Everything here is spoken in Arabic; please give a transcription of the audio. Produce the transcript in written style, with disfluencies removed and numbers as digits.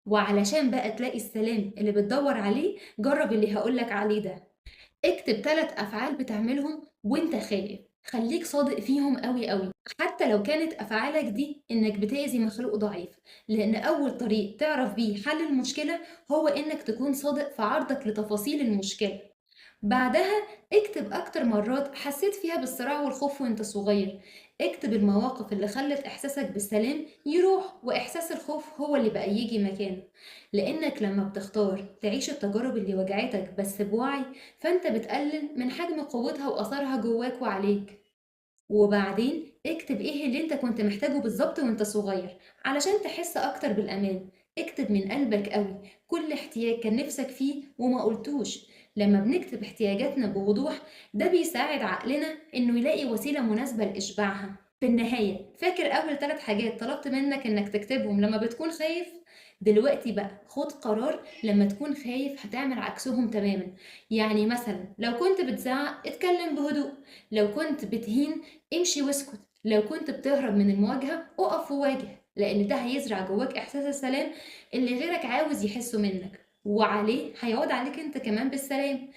وعلشان بقى تلاقي السلام اللي بتدوّر عليه، جرّب اللي هاقول لك عليه ده. اكتب 3 أفعال بتعملهم وأنت خايف، خلّيك صادق فيهم أوي، أوي، حتى لو كانت أفعالك دي إنك بتأذي مخلوق ضعيف، لإن أول طريق تعرف بيه حل المشكلة هو إنك تكون صادق في عرضك لتفاصيل المشكلة. بعدها اكتب أكتر مرات حسيت فيها بالصراع والخوف وأنت صغير، اكتب المواقف اللي خلت إحساسك بالسلام يروح وإحساس الخوف هو اللي بقى يجي مكانه، لأنك لما بتختار تعيش التجارب اللي وجعتك بس بوعي فأنت بتقلل من حجم قوتها وأثرها جواك وعليك. وبعدين اكتب ايه اللي انت كنت محتاجه بالظبط وانت صغير علشان تحس اكتر بالامان. اكتب من قلبك قوي كل احتياج كان نفسك فيه وما قلتوش. لما بنكتب احتياجاتنا بوضوح ده بيساعد عقلنا انه يلاقي وسيلة مناسبة لاشباعها. في النهاية فاكر اول 3 حاجات طلبت منك انك تكتبهم لما بتكون خايف؟ دلوقتي بقى خد قرار لما تكون خايف هتعمل عكسهم تماما. يعني مثلا لو كنت بتزعق اتكلم بهدوء، لو كنت بتهين امشي واسكت، لو كنت بتهرب من المواجهة اقف وواجه، لأن ده هيزرع جواك إحساس السلام اللي غيرك عاوز يحسه منك، وعليه هيعود عليك انت كمان بالسلام.